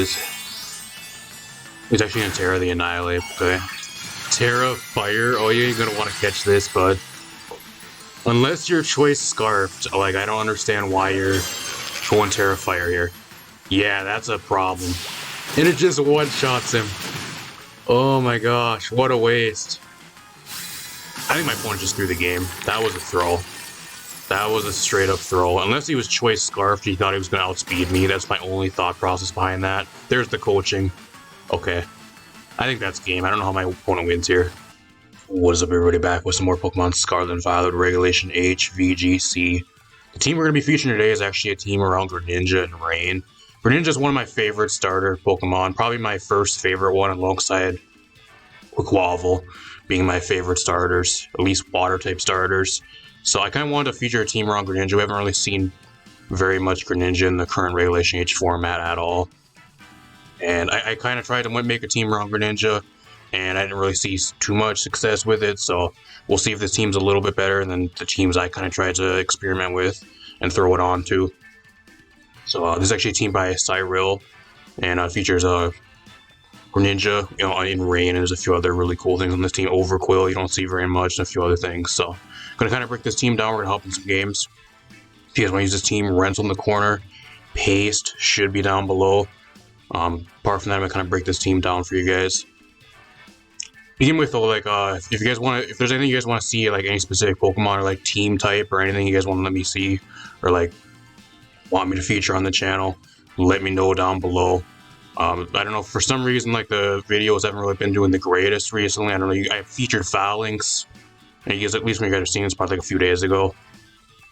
is. He's actually gonna Terra the Annihilate. Okay. Terra Fire. Oh, yeah, you're gonna want to catch this, bud. Unless you're choice scarfed, like, I don't understand why you're going Terra Fire here. Yeah, that's a problem. And it just one-shots him. Oh my gosh, what a waste. I think my opponent just threw the game. That was a throw. That was a straight-up throw. Unless he was choice scarfed, he thought he was going to outspeed me. That's my only thought process behind that. There's the coaching. Okay. I think that's game. I don't know how my opponent wins here. What is up, everybody? Back with some more Pokemon Scarlet and Violet Regulation H, VGC. The team we're going to be featuring today is actually a team around GRENINJA and Rain. GRENINJA is one of my favorite starter Pokemon. Probably my first favorite one alongside Quavel being my favorite starters. At least water-type starters. So I kind of wanted to feature a team around GRENINJA. We haven't really seen very much GRENINJA in the current Regulation H format at all. And I kind of tried to make a team around GRENINJA, and I didn't really see too much success with it. So we'll see if this team's a little bit better than the teams I kind of tried to experiment with and throw it on to. So this is actually a team by Cyril, and features GRENINJA, in Rain, and there's a few other really cool things on this team. Overquill, you don't see very much, and a few other things. So I'm going to kind of break this team down. We're going to help in some games. If you guys want to use this team, Rental in the corner, Paste should be down below. Apart from that, I'm going to kind of break this team down for you guys. Begin with, though, like, if you guys want to, if there's anything you guys want to see, like any specific Pokemon or like team type or anything you guys want to let me see, or like want me to feature on the channel, let me know down below. I don't know, for some reason, like, the videos haven't really been doing the greatest recently. I don't know, I featured Phalanx, and you guys, at least when you guys are seeing this, probably like a few days ago.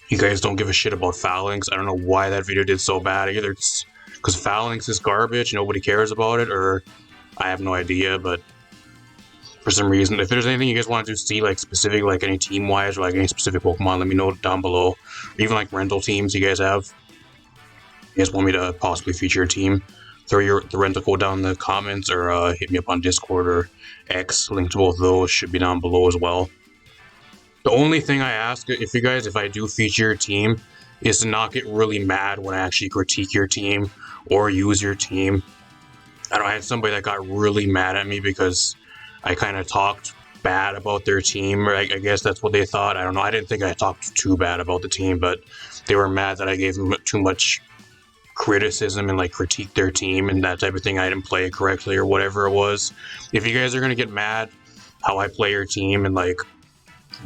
You guys don't give a shit about Phalanx. I don't know why that video did so bad. Either it's because Phalanx is garbage, nobody cares about it, or I have no idea, but for some reason, if there's anything you guys want to see, like specific, like any team-wise, or like any specific Pokemon, let me know down below. Or even like rental teams you guys have. You guys want me to possibly feature a team, throw the rental code down in the comments, or hit me up on Discord or X. Link to both of those should be down below as well. The only thing I ask if you guys, if I do feature your team, is to not get really mad when I actually critique your team or use your team. I had somebody that got really mad at me because I kind of talked bad about their team, or I guess that's what they thought. I don't know. I didn't think I talked too bad about the team, but they were mad that I gave them too much criticism and like critique their team and that type of thing. I didn't play it correctly or whatever it was. If you guys are gonna get mad how I play your team and like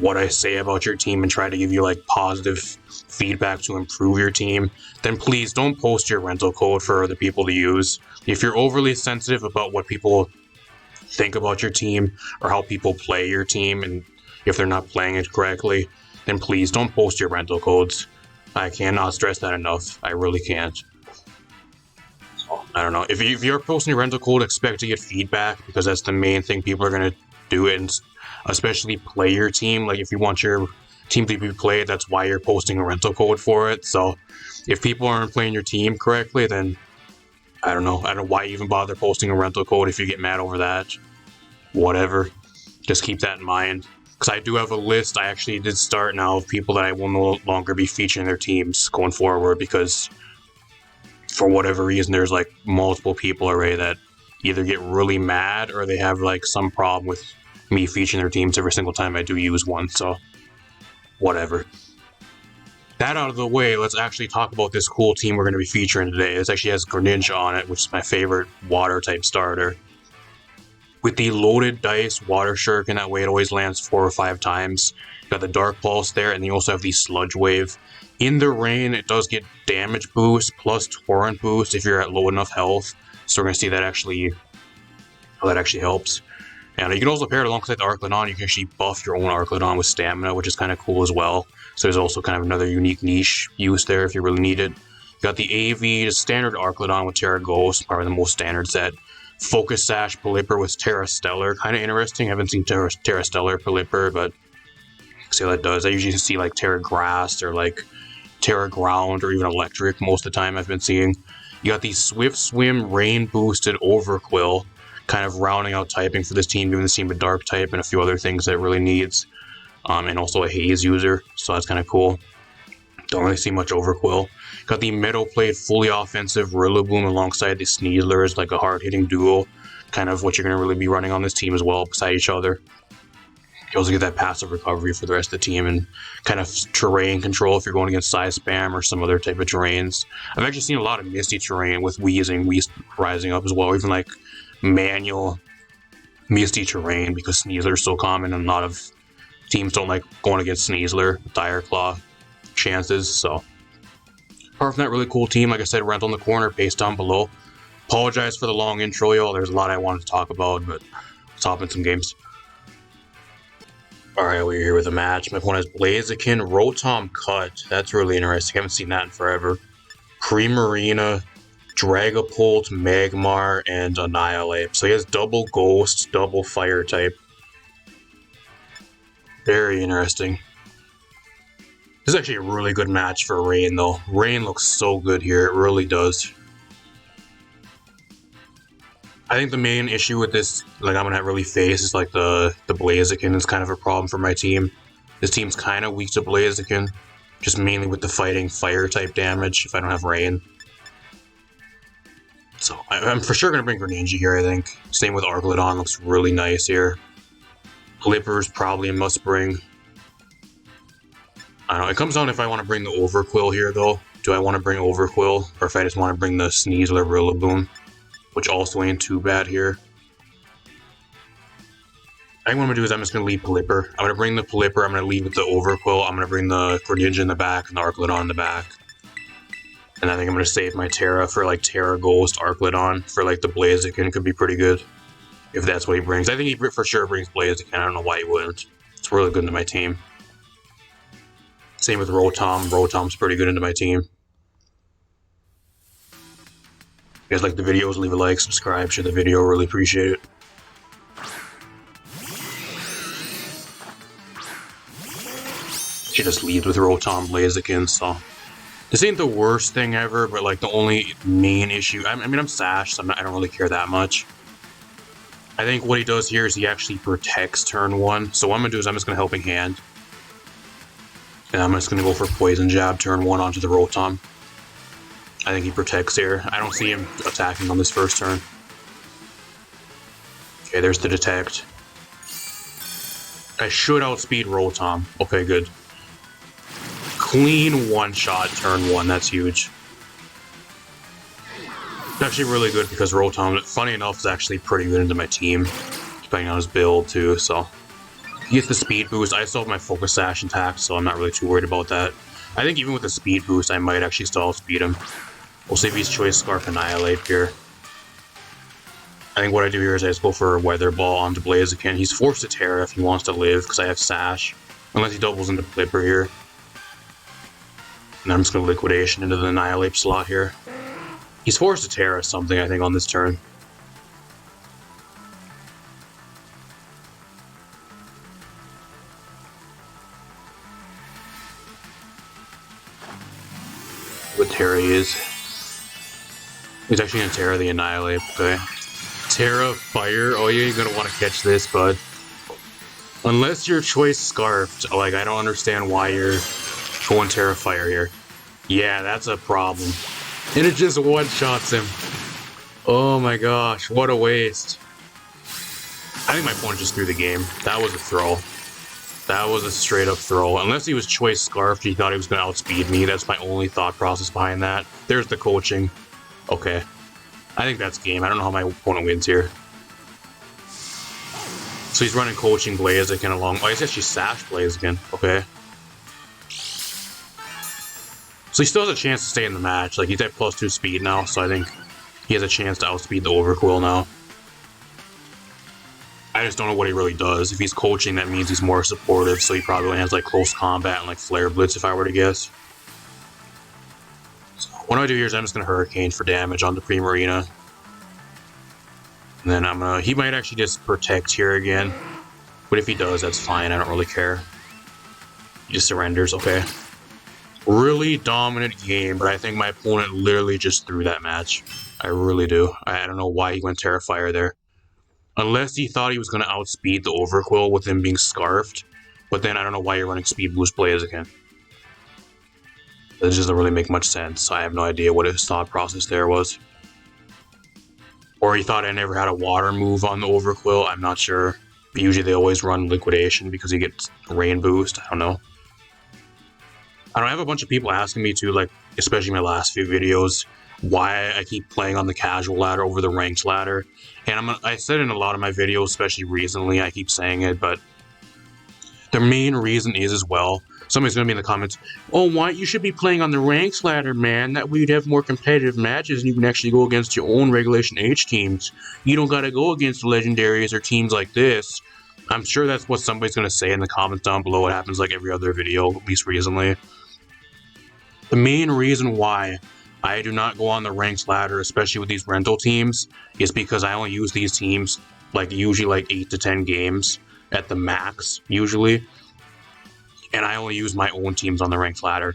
what I say about your team and try to give you like positive feedback to improve your team, then please don't post your rental code for other people to use. If you're overly sensitive about what people think about your team or how people play your team, and if they're not playing it correctly, then please don't post your rental codes. I cannot stress that enough. I really can't. I don't know. If you're posting your rental code, expect to get feedback, because that's the main thing people are going to do, and especially play your team. Like, if you want your team to be played, that's why you're posting a rental code for it. So if people aren't playing your team correctly, then I don't know why you even bother posting a rental code if you get mad over that. Whatever. Just keep that in mind. Because I do have a list. I actually did start now of people that I will no longer be featuring their teams going forward, because for whatever reason, there's like multiple people already that either get really mad or they have like some problem with me featuring their teams every single time I do use one. So whatever. That out of the way, let's actually talk about this cool team we're going to be featuring today. This actually has GRENINJA on it, which is my favorite water-type starter. With the loaded dice water shuriken, that way it always lands 4 or 5 times. You got the Dark Pulse there, and you also have the Sludge Wave. In the Rain, it does get damage boost plus Torrent boost if you're at low enough health. So we're going to see that how that actually helps. And you can also pair it alongside the Arclodon. You can actually buff your own Arclodon with stamina, which is kind of cool as well. So there's also kind of another unique niche use there if you really need it. You got the AV, the standard Arclodon with Terra Ghost, probably the most standard set. Focus Sash Pelipper with Terra Stellar, kind of interesting. I haven't seen Terra Stellar Pelipper, but see how that does. I usually see like Terra Grass or like Terra Ground or even Electric most of the time I've been seeing. You got the Swift Swim Rain Boosted Overquill, kind of rounding out typing for this team, giving this team a Dark type and a few other things that it really needs. And also a Haze user, so that's kind of cool. Don't really see much Overquill. Got the Metal Plate fully offensive Rillaboom alongside the Sneasler as like a hard-hitting duo. Kind of what you're going to really be running on this team as well beside each other. You also get that passive recovery for the rest of the team and kind of terrain control if you're going against Side Spam or some other type of terrains. I've actually seen a lot of Misty terrain with Wheeze rising up as well, even like manual Misty terrain because Sneasler is so common and a lot of teams don't like going against Sneasler with Dire Claw chances. So apart from that really cool team, like I said, Rent on the Corner, paste down below. Apologize for the long intro, y'all. There's a lot I wanted to talk about, but let's hop in some games. Alright, we're here with a match. My opponent has Blaziken, Rotom Cut. That's really interesting. I haven't seen that in forever. Primarina, Dragapult, Magmar, and Annihilate. So he has double Ghost, double Fire type. Very interesting. This is actually a really good match for Rain, though. Rain looks so good here. It really does. I think the main issue with this, like, I'm gonna really face is like the Blaziken is kind of a problem for my team. This team's kind of weak to Blaziken, just mainly with the fighting fire type damage if I don't have Rain. So I'm for sure gonna bring GRENINJA here, I think. Same with Arclodon, looks really nice here. Clipper's probably a must bring. I don't know, it comes down if I want to bring the Overquill here though. Do I want to bring Overquill, or if I just want to bring the Sneasler Rillaboom? Which also ain't too bad here. I think what I'm going to do is I'm just going to leave Pelipper. I'm going to bring the Pelipper, I'm going to leave with the Overquill, I'm going to bring the GRENINJA in the back and the Arclodon in the back. And I think I'm going to save my Terra for like Terra Ghost, Arclodon, for like the Blaziken could be pretty good. If that's what he brings. I think he for sure brings Blaziken, I don't know why he wouldn't. It's really good into my team. Same with Rotom, Rotom's pretty good into my team. If you guys like the videos, leave a like, subscribe, share the video, really appreciate it. She just leads with Rotom Blaziken, so this ain't the worst thing ever, but like the only main issue, I mean I'm Sash, so I don't really care that much. I think what he does here is he actually protects turn 1, so what I'm going to do is I'm just going to Helping Hand. And I'm just going to go for Poison Jab turn 1 onto the Rotom. I think he protects here. I don't see him attacking on this first turn. Okay, there's the Detect. I should outspeed Rotom. Okay, good. Clean one-shot turn 1, that's huge. It's actually really good because Rotom, funny enough, is actually pretty good into my team. Depending on his build, too, so. He gets the speed boost. I still have my Focus Sash intact, so I'm not really too worried about that. I think even with the speed boost, I might actually still outspeed him. We'll see if he's Choice Scarf Annihilate here. I think what I do here is I just go for a Weather Ball onto Blaziken. He's forced to Terra if he wants to live, because I have Sash. Unless he doubles into Flipper here. And I'm just going to Liquidation into the Annihilate slot here. He's forced to Terra something, I think, on this turn. What Terra is. He's actually going to Terra the Annihilate, okay. Terra Fire, oh yeah, you're going to want to catch this, bud. Unless you're Choice Scarfed, like, I don't understand why you're going Terra Fire here. Yeah, that's a problem. And it just one-shots him. Oh my gosh, what a waste. I think my opponent just threw the game. That was a throw. That was a straight-up throw. Unless he was Choice Scarfed, he thought he was going to outspeed me. That's my only thought process behind that. There's the coaching. Okay. I think that's game. I don't know how my opponent wins here. So he's running Coaching Blaziken along. Oh, he's actually Sash Blaziken. Okay. So he still has a chance to stay in the match. Like, he's at +2 speed now, so I think he has a chance to outspeed the Overquill now. I just don't know what he really does. If he's coaching, that means he's more supportive, so he probably has, like, Close Combat and, like, Flare Blitz, if I were to guess. So what I do here is I'm just going to Hurricane for damage on the Primarina. And then I'm going to... He might actually just Protect here again. But if he does, that's fine. I don't really care. He just surrenders, okay. Really dominant game, but I think my opponent literally just threw that match. I really do. I don't know why he went Terrifier there. Unless he thought he was going to outspeed the Overquill with him being Scarfed. But then I don't know why you're running Speed Boost Blaziken. This doesn't really make much sense. I have no idea what his thought process there was. Or he thought I never had a water move on the Overquill. I'm not sure. But usually they always run Liquidation because he gets Rain Boost. I don't know. I have a bunch of people asking me too, like, especially my last few videos, why I keep playing on the casual ladder over the ranked ladder. And I said in a lot of my videos, especially recently, I keep saying it, but the main reason is as well, somebody's going to be in the comments, oh, why you should be playing on the ranked ladder, man, that way you'd have more competitive matches and you can actually go against your own Regulation H teams. You don't got to go against legendaries or teams like this. I'm sure that's what somebody's going to say in the comments down below. It happens like every other video, at least recently. The main reason why I do not go on the ranked ladder, especially with these rental teams, is because I only use these teams like usually like 8 to 10 games at the max, usually. And I only use my own teams on the ranked ladder.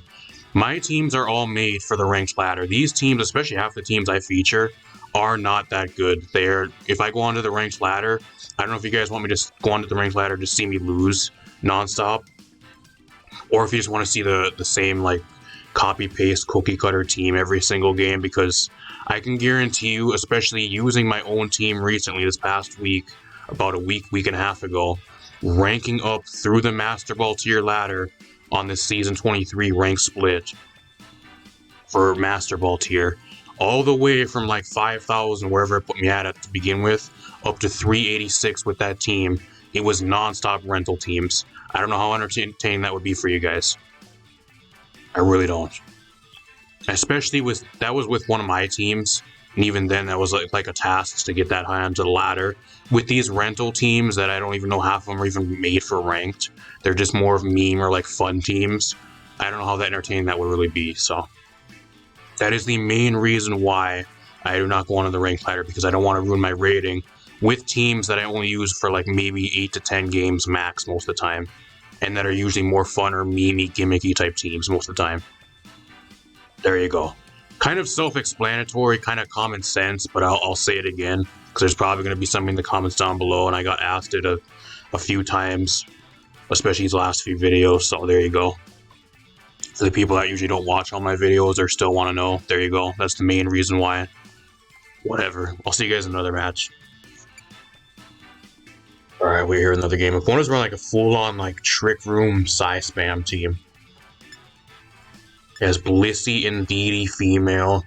My teams are all made for the ranked ladder. These teams, especially half the teams I feature, are not that good. If I go onto the ranked ladder, I don't know if you guys want me to go onto the ranked ladder to see me lose nonstop, or if you just want to see the same like copy-paste cookie-cutter team every single game, because I can guarantee you, especially using my own team recently this past week, about a week and a half ago, ranking up through the Master Ball tier ladder on this Season 23 rank split for Master Ball tier, all the way from like 5,000, wherever it put me at to begin with, up to 386 with that team. It was non-stop rental teams. I don't know how entertaining that would be for you guys. I really don't. Especially that was with one of my teams, and even then that was like a task to get that high onto the ladder. With these rental teams that I don't even know half of them are even made for ranked, they're just more of meme or like fun teams. I don't know how that entertaining that would really be, so that is the main reason why I do not go on the ranked ladder, because I don't want to ruin my rating with teams that I only use for like maybe 8 to 10 games max most of the time, and that are usually more fun or memey, gimmicky type teams most of the time. There you go. Kind of self-explanatory, kind of common sense, but I'll say it again, because there's probably going to be something in the comments down below, and I got asked it a few times, especially these last few videos, so there you go. For the people that usually don't watch all my videos or still want to know, there you go. That's the main reason why. Whatever. I'll see you guys in another match. Alright, we're here in another game. Opponents run like a full-on like Trick Room Psy Spam team. It has Blissey, Indeedee, Female,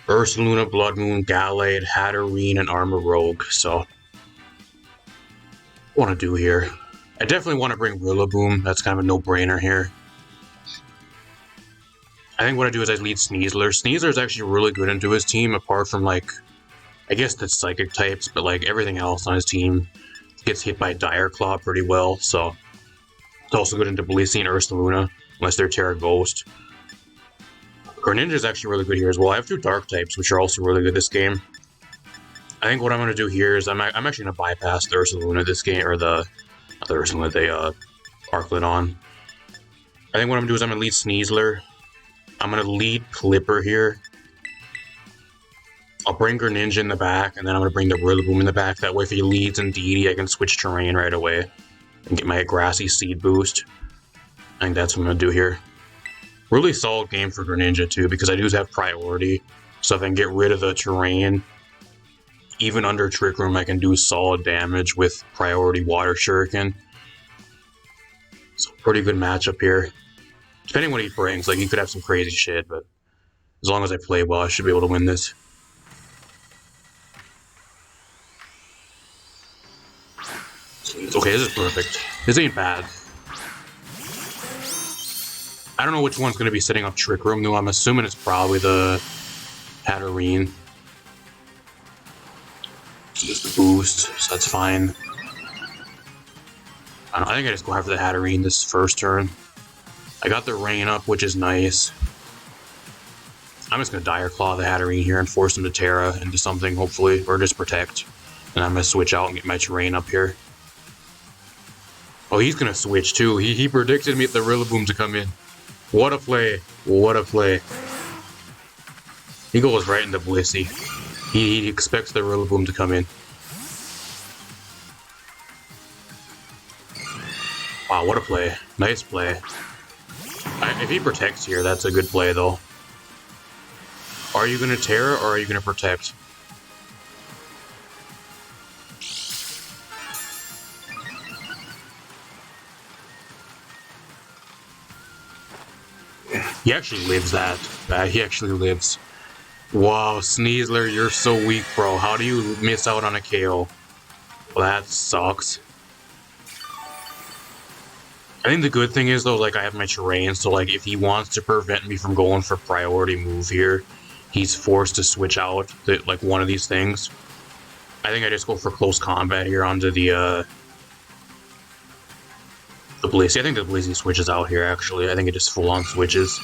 Ursaluna, Blood Moon, Gallade, Hatterene, and Armor Rogue. So, what I want to do here? I definitely want to bring Rillaboom. That's kind of a no-brainer here. I think what I do is I lead Sneasler. Sneasler is actually really good into his team, apart from like, I guess the Psychic types, but like everything else on his team gets hit by Dire Claw pretty well. So, it's also good into Blissey and Ursaluna, unless they're Terra Ghost. Greninja is actually really good here as well. I have 2 Dark types, which are also really good this game. I think what I'm going to do here is I'm actually going to bypass the Ursaluna this game, or not the Ursaluna, the Arclidon. I think what I'm going to do is I'm going to lead Sneasler. I'm going to lead Clipper here. I'll bring Greninja in the back, and then I'm going to bring the Rillaboom in the back. That way if he leads Indeedee, I can switch terrain right away and get my Grassy Seed boost. I think that's what I'm going to do here. Really solid game for Greninja too, because I do have priority. So if I can get rid of the terrain, even under Trick Room, I can do solid damage with priority Water Shuriken. So pretty good matchup here. Depending what he brings, like he could have some crazy shit, but as long as I play well, I should be able to win this. Okay, this is perfect. This ain't bad. I don't know which one's going to be setting up Trick Room, though. I'm assuming it's probably the Hatterene. So just a boost, so that's fine. I think I just go after the Hatterene this first turn. I got the Rain up, which is nice. I'm just going to Dire Claw the Hatterene here and force him to Terra into something, hopefully, or just Protect. And I'm going to switch out and get my terrain up here. Oh, he's going to switch, too. He predicted me the Rillaboom to come in. What a play. What a play. He goes right into Blissey. He expects the Rillaboom to come in. Wow, what a play. Nice play. If he protects here, that's a good play, though. Are you going to Terra, or are you going to protect? He actually lives that. He actually lives. Wow, Sneasler, you're so weak, bro. How do you miss out on a KO? Well, that sucks. I think the good thing is, though, like, I have my terrain, so, like, if he wants to prevent me from going for priority move here, he's forced to switch out, like, one of these things. I think I just go for close combat here onto the Blissey. I think the Blissey switches out here, actually. I think it just full-on switches.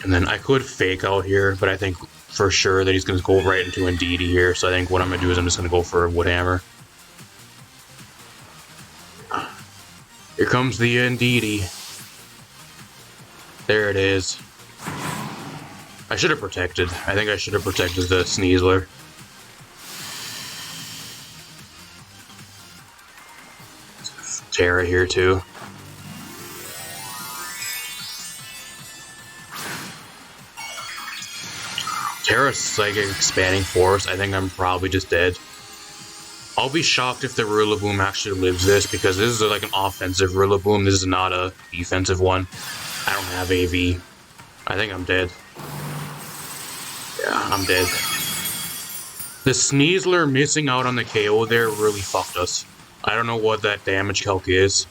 And then I could fake out here, but I think for sure that he's going to go right into Indeedee here, so I think what I'm going to do is I'm just going to go for a Woodhammer. Here comes the Indeedee. There it is. I should have protected. I think I should have protected the Sneasler. Terra here too. Terra's Psychic Expanding Force. I think I'm probably just dead. I'll be shocked if the Rillaboom actually lives this, because this is like an offensive Rillaboom. This is not a defensive one. I don't have AV. I think I'm dead. Yeah, I'm dead. The Sneasler missing out on the KO there really fucked us. I don't know what that damage calc is.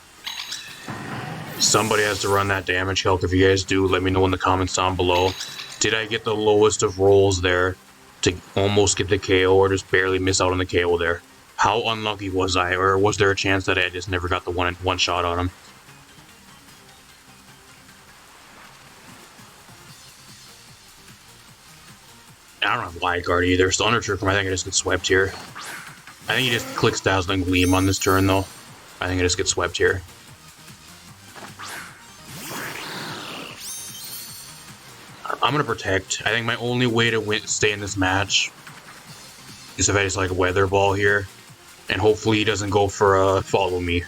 Somebody has to run that damage calc. If you guys do, let me know in the comments down below. Did I get the lowest of rolls there to almost get the KO, or just barely miss out on the KO there? How unlucky was I? Or was there a chance that I just never got the one shot on him? I don't have Wide Guard either, so Under Trick Room, I think I just get swept here. I think he just clicks Dazzling Gleam on this turn, though. I think I just get swept here. I'm gonna protect. I think my only way to stay in this match is if I just, like, Weather Ball here. And hopefully he doesn't go for a Follow Me.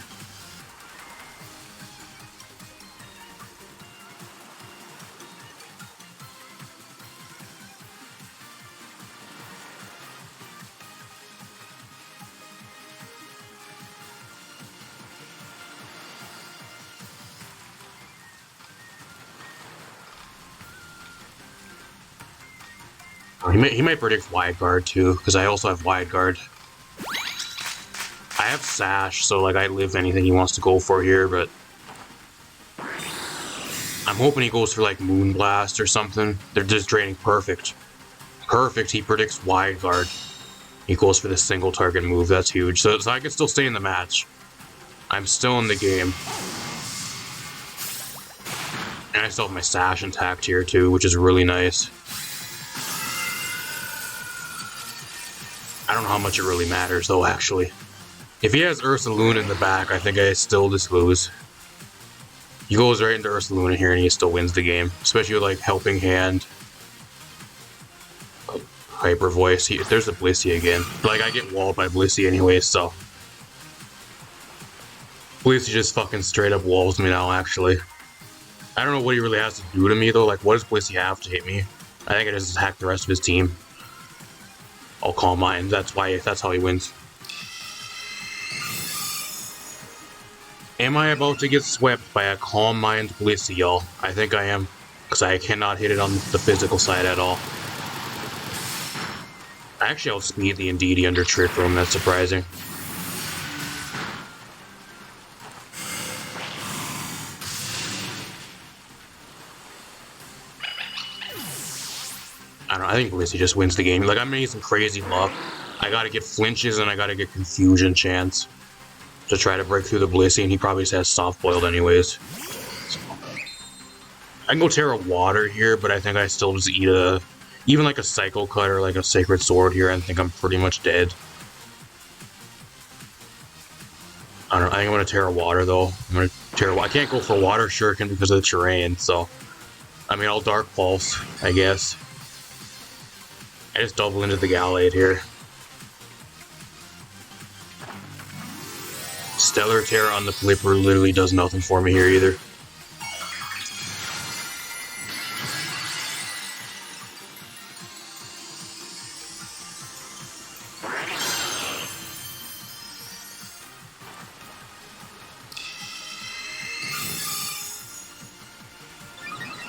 He might predict Wide Guard too, because I also have Wide Guard. I have Sash, so like I live anything he wants to go for here, but I'm hoping he goes for like Moonblast or something. They're just draining Perfect. Perfect, he predicts Wide Guard. He goes for the single target move, that's huge. So I can still stay in the match. I'm still in the game. And I still have my Sash intact here too, which is really nice. I don't know how much it really matters, though, actually. If he has Ursaluna in the back, I think I still just lose. He goes right into Ursaluna here, and he still wins the game. Especially with, like, Helping Hand. Hyper Voice. There's the Blissey again. Like, I get walled by Blissey anyway, so... Blissey just fucking straight up walls me now, actually. I don't know what he really has to do to me, though. Like, what does Blissey have to hit me? I think I just attack the rest of his team. I'll Calm Mind. That's how he wins. Am I about to get swept by a Calm Mind Blissey, y'all? I think I am, because I cannot hit it on the physical side at all. I actually outspeed the Indeedee under Trick Room. That's surprising. I don't know, I think Blissey just wins the game. Like, I'm gonna need some crazy luck. I gotta get flinches and I gotta get Confusion Chance to try to break through the Blissey, and he probably just has Soft Boiled anyways. I can go Terra Water here, but I think I still just eat even like a Psycho Cut or like a Sacred Sword here, I think I'm pretty much dead. I don't know, I think I'm gonna Terra Water though. I can't go for Water Shuriken because of the terrain, so... I mean, I'll Dark Pulse, I guess. I just double into the Gallade here. Stellar Terra on the Flipper literally does nothing for me here either.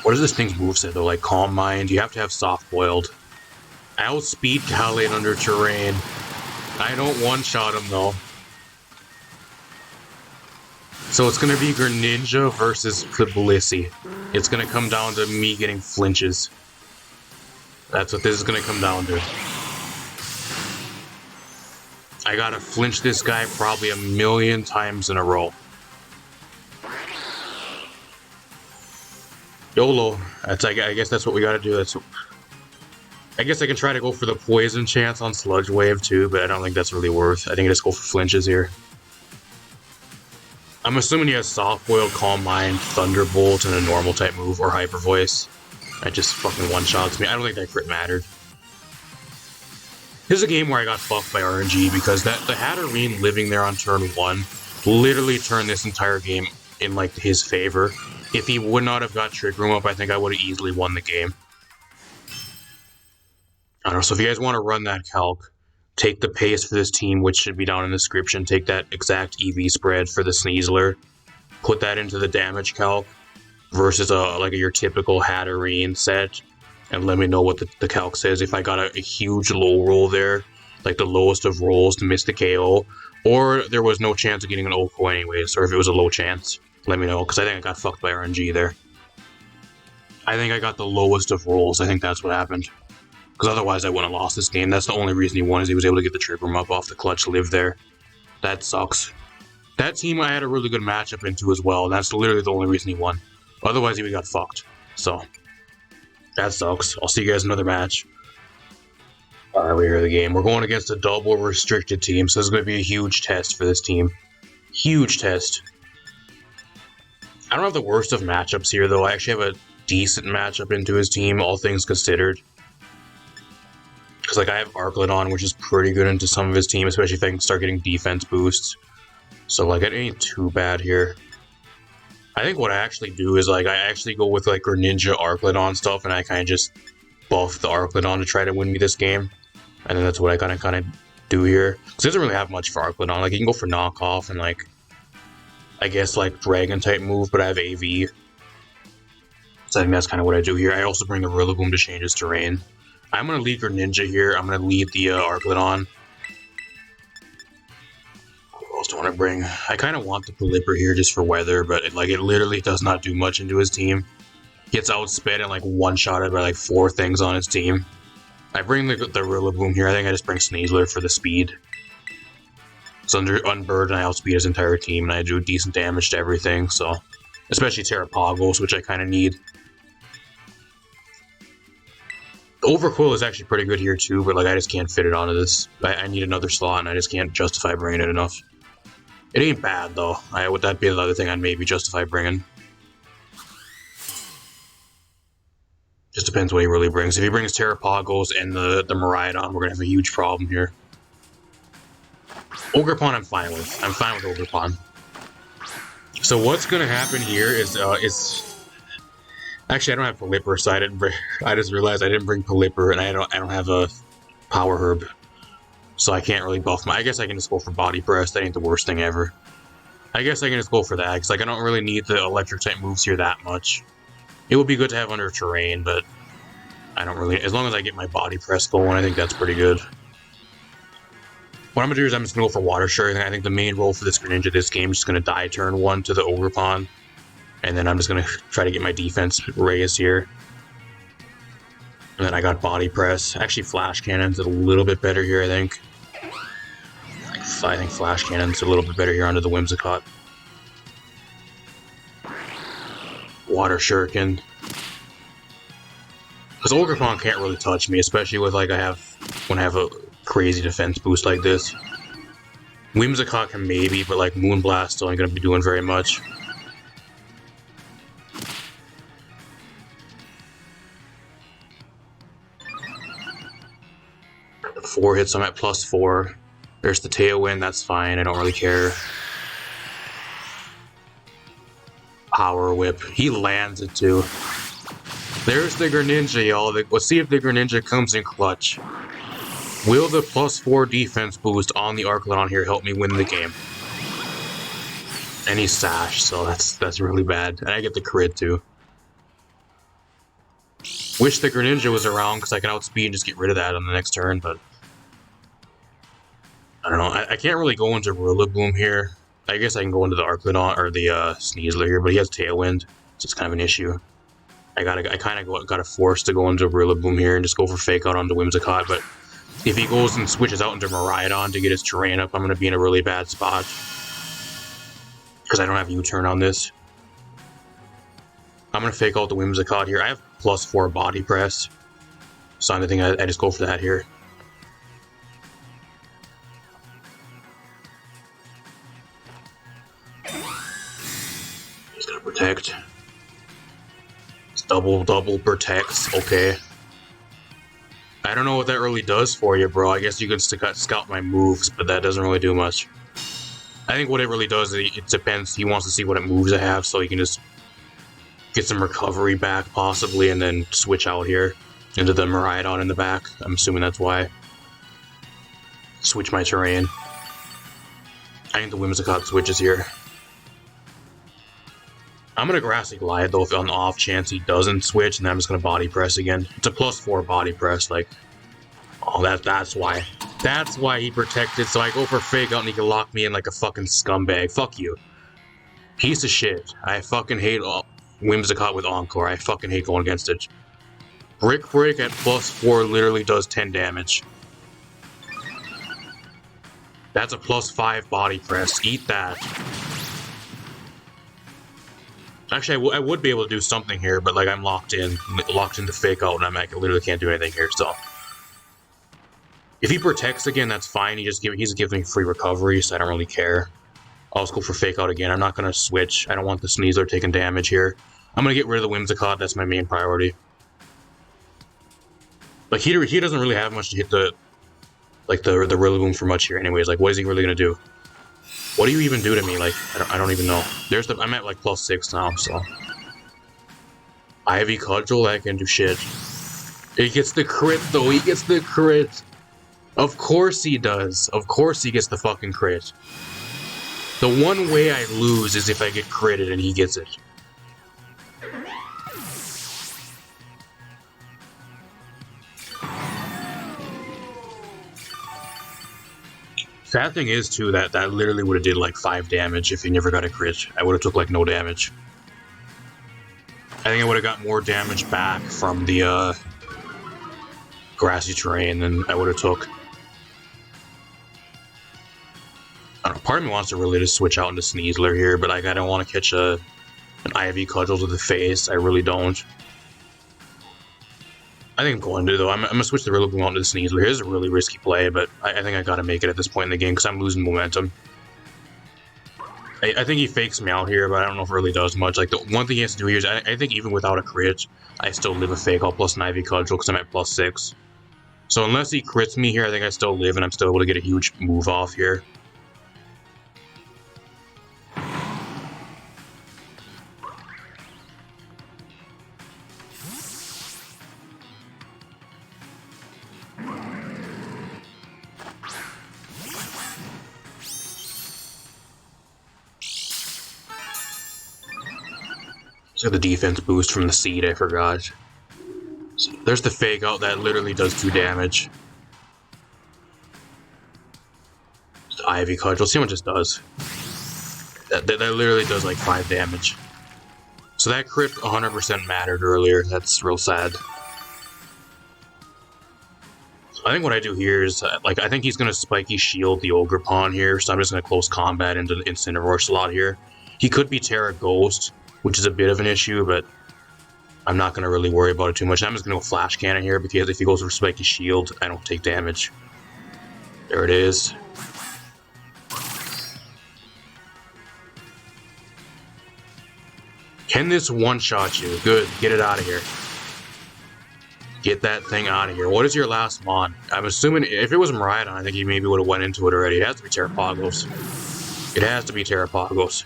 What is this thing's moveset though? Like Calm Mind? You have to have Soft Boiled. I outspeed Calais under terrain. I don't one-shot him though. So it's gonna be Greninja versus Blissey. It's gonna come down to me getting flinches. That's what this is gonna come down to. I gotta flinch this guy probably 1,000,000 times in a row. YOLO. I guess that's what we gotta do. I guess I can try to go for the poison chance on Sludge Wave too, but I don't think that's really worth. I think I just go for flinches here. I'm assuming he has Soft Boiled, Calm Mind, Thunderbolt, and a normal type move, or Hyper Voice. That just fucking one-shots me. I don't think that crit mattered. This is a game where I got fucked by RNG because the Hatterene living there on turn 1 literally turned this entire game in like his favor. If he would not have got Trick Room up, I think I would have easily won the game. I don't know, so if you guys want to run that calc, take the pace for this team, which should be down in the description, take that exact EV spread for the Sneasler, put that into the damage calc versus your typical Hatterene set, and let me know what the calc says. If I got a huge low roll there, like the lowest of rolls to miss the KO, or there was no chance of getting an OHKO anyways, or if it was a low chance, let me know, because I think I got fucked by RNG there. I think I got the lowest of rolls. I think that's what happened. Because otherwise I wouldn't have lost this game. That's the only reason he won, is he was able to get the Trick Room up off the clutch live there. That sucks. That team I had a really good matchup into as well. That's literally the only reason he won. Otherwise he would have got fucked. So, that sucks. I'll see you guys in another match. Alright, we're here in the game. We're going against a double restricted team, so this is going to be a huge test for this team. Huge test. I don't have the worst of matchups here, though. I actually have a decent matchup into his team, all things considered. Because, like, I have Arclodon, which is pretty good into some of his team, especially if I can start getting defense boosts. So, like, it ain't too bad here. I think what I actually do is, like, I actually go with, like, Greninja Arclodon stuff, and I kind of just buff the Arclodon to try to win me this game. And then that's what I kind of do here. Because it doesn't really have much for Arclodon. Like, you can go for knockoff and, like, I guess, like, Dragon-type move, but I have AV. So I think that's kind of what I do here. I also bring the Rillaboom to change his terrain. I'm going to lead Greninja here. I'm going to lead the Arclodon. What else do I want to bring? I kind of want the Pelipper here just for weather, but it literally does not do much into his team. Gets outsped and, like, one-shotted by, like, 4 things on his team. I bring the Rillaboom here. I think I just bring Sneasler for the speed. So under Unbird, and I outspeed his entire team, and I do decent damage to everything, so... Especially Terrapagos, which I kind of need. Overquill is actually pretty good here too, but like I just can't fit it onto this. I need another slot, and I just can't justify bringing it enough. It ain't bad though. Would that be another thing I'd maybe justify bringing? Just depends what he really brings. If he brings Terrapagos and the Miraidon, we're gonna have a huge problem here. Ogerpon I'm fine with. I'm fine with Ogerpon. So what's gonna happen here is actually I don't have Pelipper, so I just realized I didn't bring Pelipper, and I don't have a Power Herb, so I can't really buff my. I guess I can just go for Body Press. That ain't the worst thing ever. I guess I can just go for that because like I don't really need the electric type moves here that much. It would be good to have under terrain, but I don't really. As long as I get my Body Press going, I think that's pretty good. What I'm going to do is I'm just going to go for Water Shuriken. I think the main role for this Greninja this game is just going to die turn 1 to the Ogerpon. And then I'm just going to try to get my defense raised here. And then I got Body Press. Actually, Flash Cannon's a little bit better here, I think. I think Flash Cannon's a little bit better here under the Whimsicott. Water Shuriken. Because Ogerpon can't really touch me, especially with like when I have a crazy defense boost like this. Whimsicott can maybe, but like Moonblast still ain't gonna be doing very much. Four hits, I'm at +4. There's the Tailwind, that's fine, I don't really care. Power Whip, he lands it too. There's the Greninja, y'all. Let's see if the Greninja comes in clutch. Will the +4 defense boost on the Arclodon here help me win the game? And he's Sash, so that's really bad. And I get the crit too. Wish the Greninja was around because I can outspeed and just get rid of that on the next turn, but I don't know. I can't really go into Rillaboom here. I guess I can go into the Arclidon or the Sneasler here, but he has Tailwind, so it's kind of an issue. I kind of got forced to go into Rillaboom here and just go for Fake Out onto Whimsicott, but if he goes and switches out into Miraidon to get his terrain up, I'm going to be in a really bad spot because I don't have U-turn on this. I'm going to Fake Out the Whimsicott here. I have +4 body press, so I think I just go for that here. He's going to protect. It's double protects. Okay. I don't know what that really does for you, bro. I guess you can scout my moves, but that doesn't really do much. I think what it really does, it depends. He wants to see what moves I have, so he can just get some recovery back, possibly, and then switch out here into the Miraidon in the back. I'm assuming that's why. Switch my terrain. I think the Whimsicott switches here. I'm going to Grassy Glide, though, if on the off chance he doesn't switch, and then I'm just going to Body Press again. It's a +4 Body Press, like... Oh, that's why. That's why he protected, so I go for Fake Out and he can lock me in like a fucking scumbag. Fuck you. Piece of shit. I fucking hate Whimsicott with Encore. I fucking hate going against it. Brick Break at +4 literally does 10 damage. That's a +5 Body Press. Eat that. Actually, I would be able to do something here, but like I'm locked into Fake Out, and I literally can't do anything here. So if he protects again, that's fine. He's giving me free recovery, so I don't really care. I'll just go for Fake Out again. I'm not gonna switch. I don't want the Sneasler taking damage here. I'm gonna get rid of the Whimsicott. That's my main priority. Like he doesn't really have much to hit the Rillaboom for much here. Anyways, like what is he really gonna do? What do you even do to me? Like, I don't even know. I'm at like +6 now, so. Ivy Cudgel, I can do shit. He gets the crit, though. He gets the crit. Of course he does. Of course he gets the fucking crit. The one way I lose is if I get critted and he gets it. Sad thing is, too, that literally would have did like 5 damage if he never got a crit. I would have took like no damage. I think I would have got more damage back from the grassy terrain than I would have took. I don't know, part of me wants to really just switch out into Sneasler here, but like I don't want to catch an Ivy Cudgel to the face. I really don't. I think I'm going to, though. I'm going to switch the Rillaboom out into the Sneasler. Here's a really risky play, but I think I got to make it at this point in the game because I'm losing momentum. I think he fakes me out here, but I don't know if it really does much. Like, the one thing he has to do here is, I think even without a crit, I still live a Fake Out plus an Ivy Cudgel because I'm at +6. So unless he crits me here, I think I still live, and I'm still able to get a huge move off here. So the defense boost from the seed, I forgot. So there's the Fake Out, that literally does 2 damage. Just the Ivy Cudgel, see how much this does. That literally does like 5 damage. So that crit 100% mattered earlier, that's real sad. So I think what I do here is, like, I think he's going to Spiky Shield the Ogre Pawn here, so I'm just going to close combat into the Incineroar slot here. He could be Terra Ghost, which is a bit of an issue, but I'm not going to really worry about it too much. I'm just going to go Flash Cannon here, because if he goes for Spiky Shield, I don't take damage. There it is. Can this one-shot you? Good, get it out of here. Get that thing out of here. What is your last mon? I'm assuming, if it was Miraidon, I think he maybe would have went into it already. It has to be Terrapagos. It has to be Terrapagos.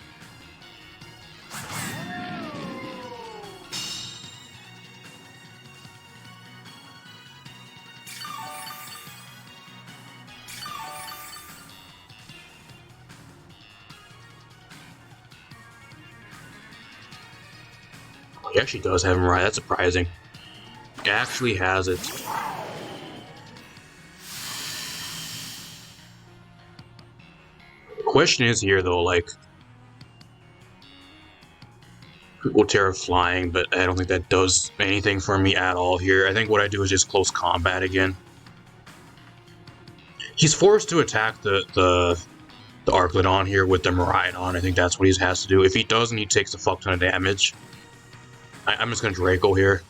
He actually does have him right. That's surprising. actually has it. Question is here though, like, well, Terra flying, but I don't think that does anything for me at all here. I think what I do is just close combat again. He's forced to attack the Arclidon here with the Miraidon. I think that's what he has to do. If he doesn't, he takes a fuck ton of damage. I'm just gonna Draco here.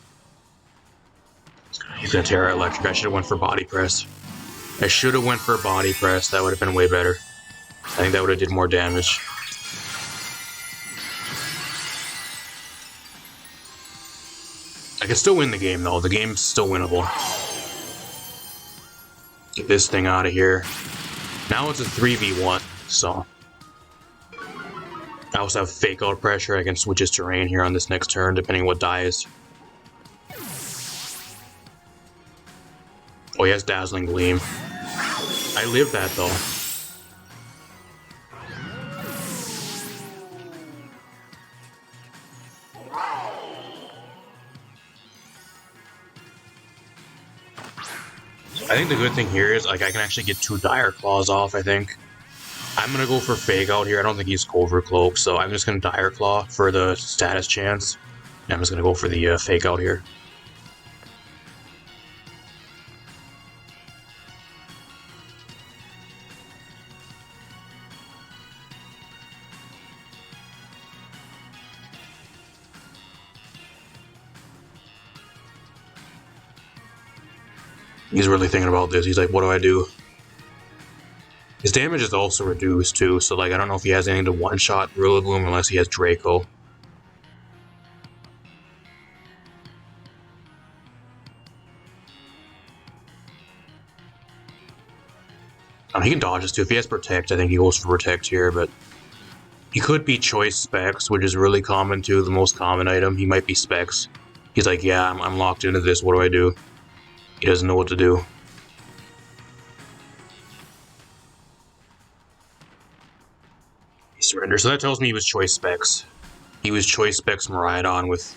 He's gonna Terra Electric. I should have went for Body Press. I should have went for Body Press. That would have been way better. I think that would have did more damage. I can still win the game though. The game's still winnable. Get this thing out of here. Now it's a 3v1, so I also have Fake Out Pressure. I can switch his terrain here on this next turn, depending what dies. Oh, he has Dazzling Gleam. I live that though. I think the good thing here is, like, I can actually get 2 Dire Claws off, I think. I'm gonna go for Fake Out here. I don't think he's Covert Cloak, so I'm just gonna Dire Claw for the status chance. And I'm just gonna go for the Fake Out here. He's really thinking about this. He's like, what do I do? His damage is also reduced too, so like I don't know if he has anything to one-shot Rillaboom unless he has Draco. He can dodge this too. If he has Protect, I think he goes for Protect here, but he could be Choice Specs, which is really common too, the most common item. He might be Specs. He's like, yeah, I'm locked into this. What do I do? He doesn't know what to do. He surrenders. So that tells me he was Choice Specs. He was Choice Specs Miraidon with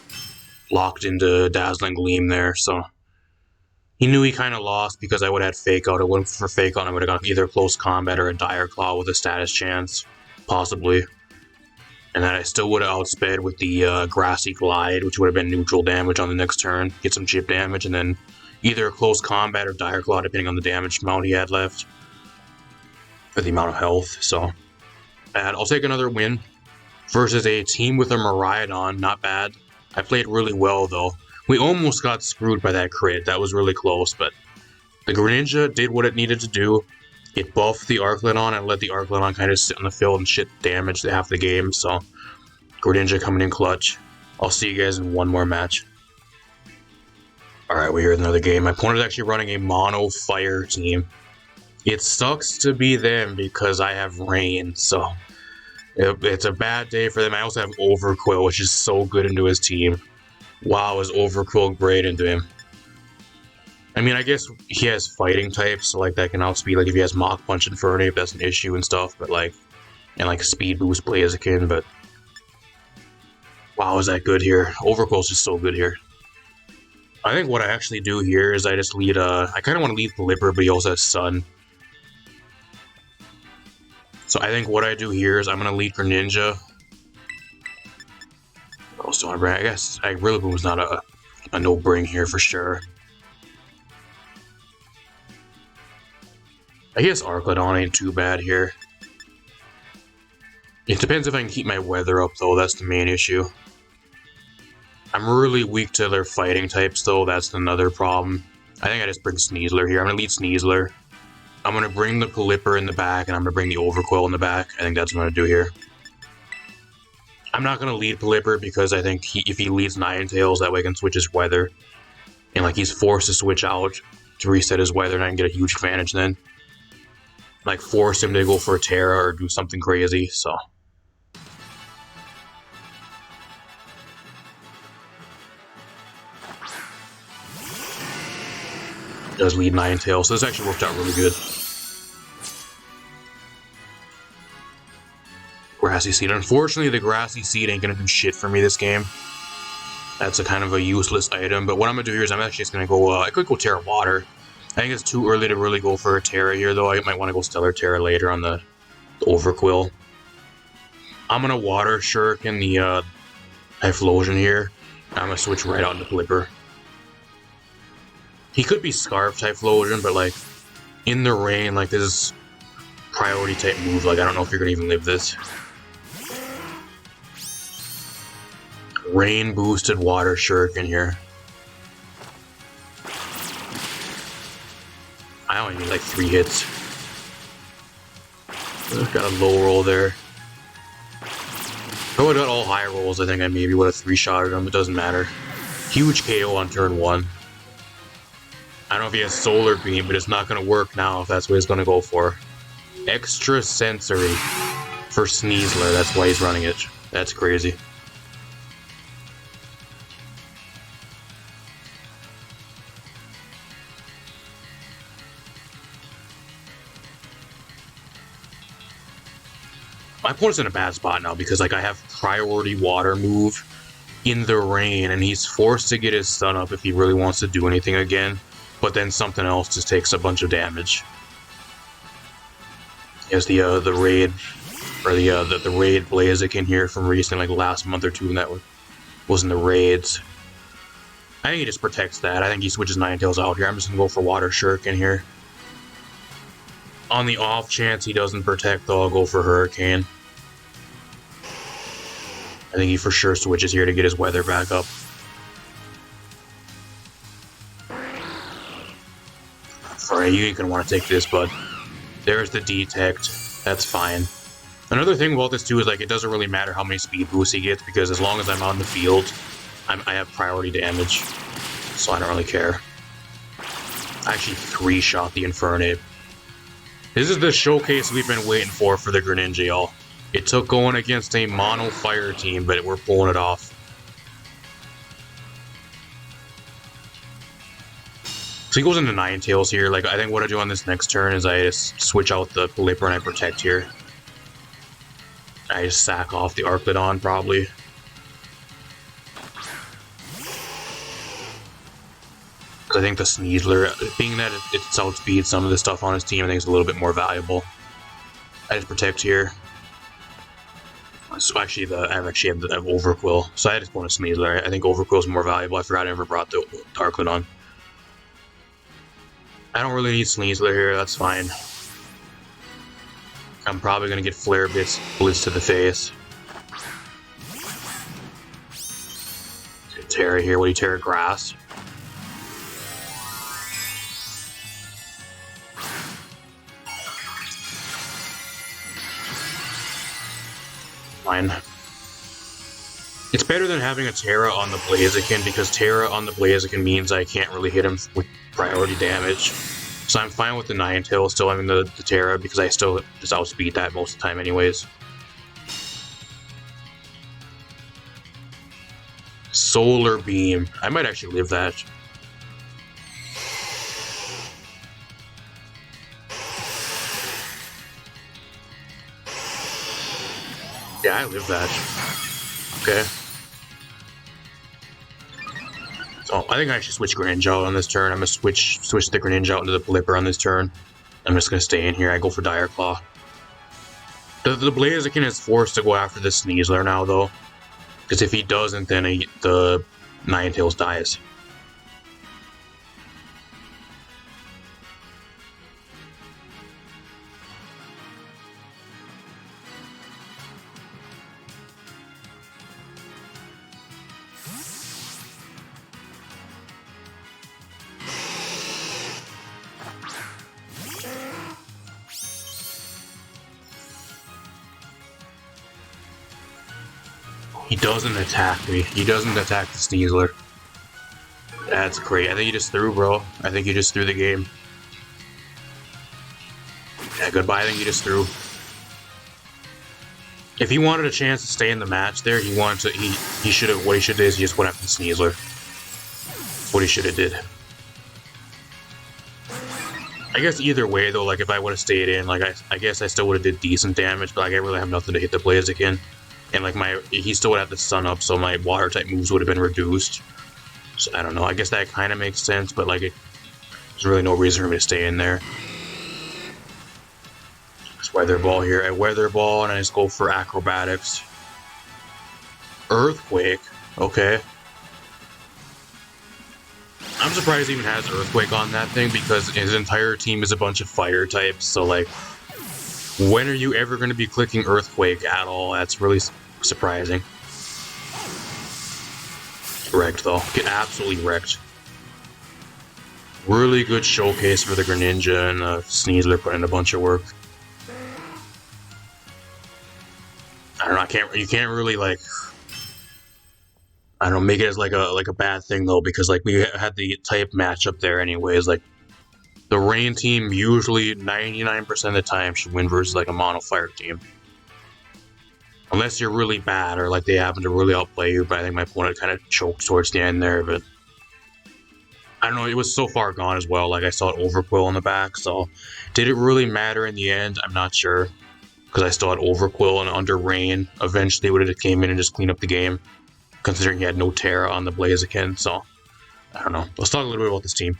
locked into Dazzling Gleam there, so he knew he kind of lost because I would have had Fake Out. I went for Fake Out. I would have got either Close Combat or a Dire Claw with a status chance, possibly. And then I still would have outsped with the Grassy Glide, which would have been neutral damage on the next turn. Get some chip damage, and then either Close Combat or Dire Claw, depending on the damage amount he had left. Or the amount of health, so. And I'll take another win. Versus a team with a Miraidon, not bad. I played really well, though. We almost got screwed by that crit. That was really close, but the Greninja did what it needed to do. It buffed the Arclidon and let the Arclidon kind of sit on the field and shit damage half the game, so Greninja coming in clutch. I'll see you guys in one more match. Alright, we're here with another game. My opponent is actually running a mono fire team. It sucks to be them because I have rain, so it's a bad day for them. I also have Overquill, which is so good into his team. Wow, is Overquill great into him. I mean, I guess he has fighting types, so like that can outspeed, like if he has Mach Punch Inferno, if that's an issue and stuff, but like, and like Speed Boost Blaziken, but wow, is that good here. Overquill's just so good here. I think what I actually do here is I just lead, I kind of want to lead Pelipper, but he also has Sun. So I think what I do here is I'm going to lead Greninja. Also, I guess Rillaboom's not a no-bring here for sure. I guess Arclidon ain't too bad here. It depends if I can keep my weather up, though. That's the main issue. I'm really weak to their fighting types, though. That's another problem. I think I just bring Sneasler here. I'm going to lead Sneasler. I'm going to bring the Pelipper in the back, and I'm going to bring the Overquill in the back. I think that's what I'm going to do here. I'm not going to lead Pelipper because I think if he leads Ninetales, that way I can switch his weather. And like he's forced to switch out to reset his weather, and I can get a huge advantage then. Like force him to go for a Terra or do something crazy, so. Does lead Ninetales, so this actually worked out really good. Grassy Seed. Unfortunately, the Grassy Seed ain't gonna do shit for me this game. That's a kind of a useless item, but what I'm gonna do here is I'm actually just gonna go, I could go Terra Water. I think it's too early to really go for a Terra here, though. I might want to go Stellar Terra later on the Overquill. I'm gonna Water Shuriken the Typhlosion here. I'm gonna switch right on to Blipper. He could be Scarf Typhlosion, but like, in the rain, like, this is priority type move. Like, I don't know if you're gonna even live this. Rain boosted Water Shuriken here. I only need like 3 hits. Got a low roll there. If I would have got all high rolls, I think I maybe would have 3-shotted him. It doesn't matter. Huge KO on turn 1. I don't know if he has Solar Beam, but it's not going to work now if that's what he's going to go for. Extra Sensory for Sneasler. That's why he's running it. That's crazy. My opponent's in a bad spot now because like I have priority water move in the rain and he's forced to get his stun up if he really wants to do anything again, but then something else just takes a bunch of damage. He has the raid or the raid Blaziken here from recent, like last month or two, and that was in the raids. I think he just protects that. I think he switches Ninetales out here. I'm just gonna go for Water Shuriken here. On the off chance he doesn't protect, though, I'll go for Hurricane. I think he for sure switches here to get his weather back up. Alright, you ain't gonna want to take this, bud. There's the Detect. That's fine. Another thing about this, too, is like it doesn't really matter how many speed boosts he gets, because as long as I'm on the field, I have priority damage. So I don't really care. I actually 3-shot the Infernape. This is the showcase we've been waiting for the Greninja, y'all. It took going against a mono fire team, but we're pulling it off. So he goes into Ninetales here. Like, I think what I do on this next turn is I just switch out the Blipper and I protect here. I just sack off the Arclodon, probably. I think the Sneasler, being that it's outspeed some of the stuff on his team, I think it's a little bit more valuable. I just protect here. So actually, I have Overquill, so I just want a Sneasler. I think Overquill is more valuable. I forgot I never brought the Arclodon. I don't really need Sneasler here, that's fine. I'm probably going to get Flare Blitz to the face. Terra here, what do you Terra Grass? Fine. It's better than having a Terra on the Blaziken, because Terra on the Blaziken means I can't really hit him with priority damage. So I'm fine with the Ninetales still having the Terra, because I still just outspeed that most of the time anyways. Solar Beam. I might actually live that. Yeah, I live that. Okay. So I think I should switch Greninja on this turn. I'm gonna switch the Greninja out into the Blipper on this turn. I'm just gonna stay in here. I go for Dire Claw. The Blaziken is forced to go after the Sneasler now, though, because if he doesn't, then the Ninetales dies. He doesn't attack me. He doesn't attack the Sneasler. That's great. I think he just threw, bro. I think he just threw the game. Yeah, goodbye. I think he just threw. If he wanted a chance to stay in the match there, he wanted to. He should have. What he should have did is he just went after the Sneasler. That's what he should have did. I guess either way, though, like if I would have stayed in, like I guess I still would have did decent damage, but like I really have nothing to hit the Blaziken. And like he still would have the sun up, so my water type moves would have been reduced. So I don't know. I guess that kind of makes sense, but like there's really no reason for me to stay in there. Just weather ball here. I weather ball and I just go for acrobatics. Earthquake. Okay. I'm surprised he even has Earthquake on that thing because his entire team is a bunch of fire types. So like, when are you ever going to be clicking Earthquake at all? That's really surprising. Wrecked though. Get absolutely wrecked. Really good showcase for the Greninja, and Sneasler put in a bunch of work. I don't know. You can't really like. I don't know, make it as like a bad thing though, because like we had the type matchup there anyways. Like the rain team usually 99% of the time should win versus like a mono fire team, unless you're really bad or like they happen to really outplay you. But I think my opponent kind of choked towards the end there. But I don't know, it was so far gone as well. Like I saw it Overquill on the back, so did it really matter in the end? I'm not sure, because I still had Overquill and under rain. Eventually, would have came in and just cleaned up the game, considering he had no Terra on the Blaziken. So I don't know. Let's talk a little bit about this team.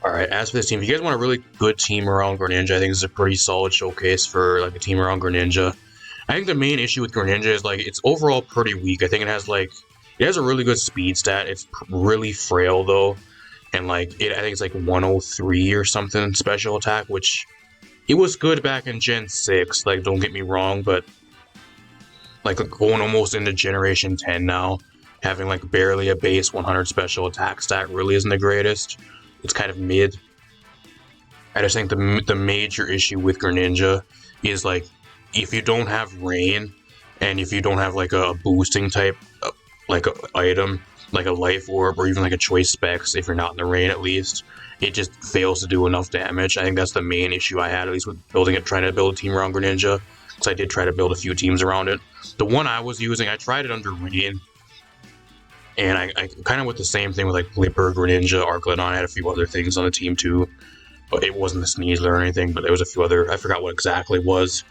Alright, as for this team, if you guys want a really good team around Greninja, I think this is a pretty solid showcase for like a team around Greninja. I think the main issue with Greninja is like it's overall pretty weak. I think it has a really good speed stat. It's really frail though, and like I think it's like 103 or something special attack, which it was good back in Gen 6. Like don't get me wrong, but like going almost into Generation 10 now, having like barely a base 100 special attack stat really isn't the greatest. It's kind of mid. I just think the major issue with Greninja is like if you don't have rain and if you don't have like a boosting type like a item, like a life orb or even like a choice specs, if you're not in the rain at least, it just fails to do enough damage. I think that's the main issue I had, at least with trying to build a team around Greninja, because I did try to build a few teams around it. The one I was using, I tried it under rain, and I kind of went the same thing with like Blipper, Greninja, Arclidon. I had a few other things on the team too, but it wasn't the Sneasler or anything, but there was a few other, I forgot what exactly it was,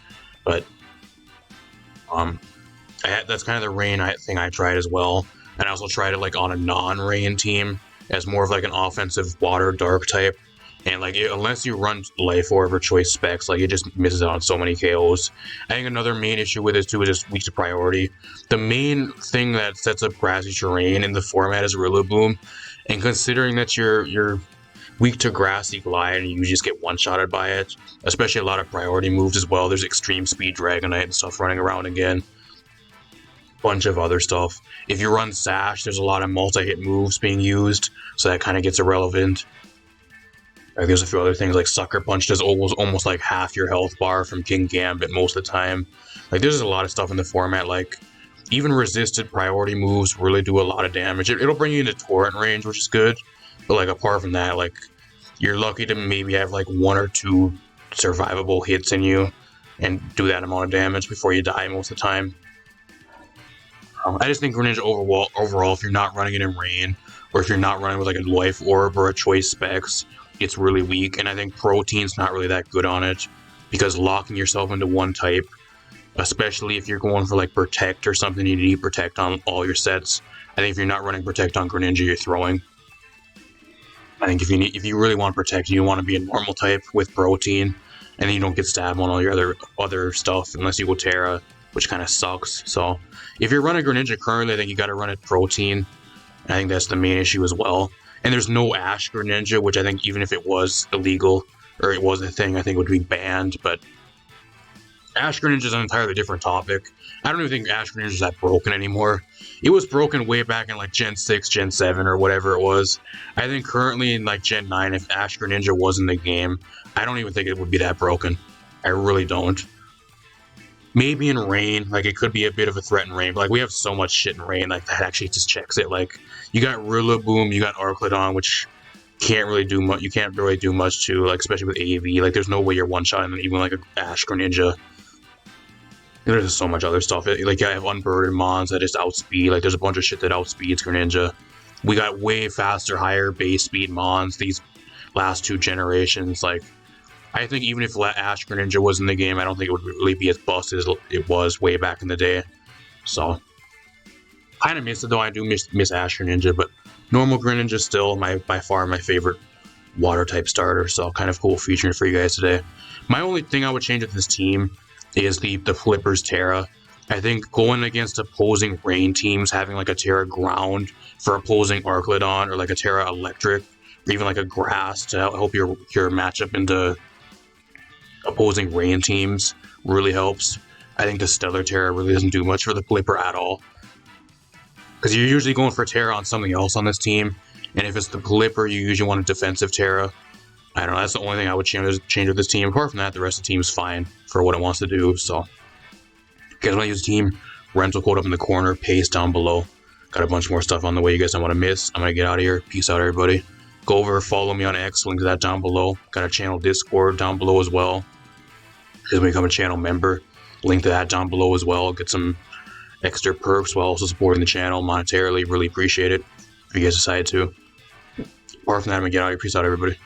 but that's kind of the rain thing I tried as well. And I also tried it like on a non-rain team as more of like an offensive water dark type. And like unless you run Life Orb or Choice Specs, like it just misses out on so many KOs. I think another main issue with this too is just weak to priority. The main thing that sets up grassy terrain in the format is Rillaboom, and considering that you're weak to grassy glide and you just get one-shotted by it, especially a lot of priority moves as well. There's Extreme Speed Dragonite and stuff running around again. Bunch of other stuff. If you run Sash, there's a lot of multi-hit moves being used, so that kind of gets irrelevant. Like there's a few other things like Sucker Punch does almost like half your health bar from King Gambit most of the time. Like there's a lot of stuff in the format, like even resisted priority moves really do a lot of damage. It'll bring you into torrent range, which is good, but like apart from that, like you're lucky to maybe have like 1 or 2 survivable hits in you and do that amount of damage before you die most of the time. I just think Greninja overall, if you're not running it in rain, or if you're not running with like a Life Orb or a Choice Specs, it's really weak. And I think Protein's not really that good on it, because locking yourself into one type, especially if you're going for like Protect or something, you need Protect on all your sets. I think if you're not running Protect on Greninja, you're throwing. I think if you really want Protect, you want to be a normal type with Protein, and then you don't get stabbed on all your other stuff unless you go Terra, which kind of sucks. So if you're running Greninja currently, I think you got to run it Protein. I think that's the main issue as well. And there's no Ash Greninja, which I think even if it was illegal or it was a thing, I think it would be banned. But Ash Greninja is an entirely different topic. I don't even think Ash Greninja is that broken anymore. It was broken way back in like Gen 6, Gen 7, or whatever it was. I think currently in like Gen 9, if Ash Greninja was in the game, I don't even think it would be that broken. I really don't. Maybe in rain, like it could be a bit of a threat in rain, but like we have so much shit in rain, like that actually just checks it. Like you got Rillaboom, you got Arclidon, which can't really do much. You can't really do much to, like especially with AV. Like there's no way you're one shotting even like a Ash Greninja. There's just so much other stuff. Like I have unburdened mons that just outspeed. Like there's a bunch of shit that outspeeds Greninja. We got way faster, higher base speed mons these last 2 generations. Like I think even if Ash Greninja was in the game, I don't think it would really be as busted as it was way back in the day. So, kind of miss it though. I do miss Ash Greninja, but normal Greninja is still by far my favorite water type starter. So, kind of cool featuring for you guys today. My only thing I would change with this team is the Flippers Terra. I think going against opposing rain teams, having like a Terra Ground for opposing Arclodon, or like a Terra Electric, or even like a Grass to help your matchup into opposing rain teams really helps. I think the Stellar Terra really doesn't do much for the Flipper at all, because you're usually going for Terra on something else on this team, and if it's the Flipper, you usually want a defensive Terra. I don't know, that's the only thing I would change with this team. Apart from that, the rest of the team is fine for what it wants to do. So, if you guys want to use the team, rental code up in the corner, paste down below. Got a bunch more stuff on the way you guys don't want to miss. I'm going to get out of here. Peace out, everybody. Go over, follow me on X, link to that down below. Got a channel Discord down below as well. If you become a channel member, link to that down below as well. Get some extra perks while also supporting the channel monetarily. Really appreciate it if you guys decide to. Apart from that, I'm going to get out of here. Peace out, everybody.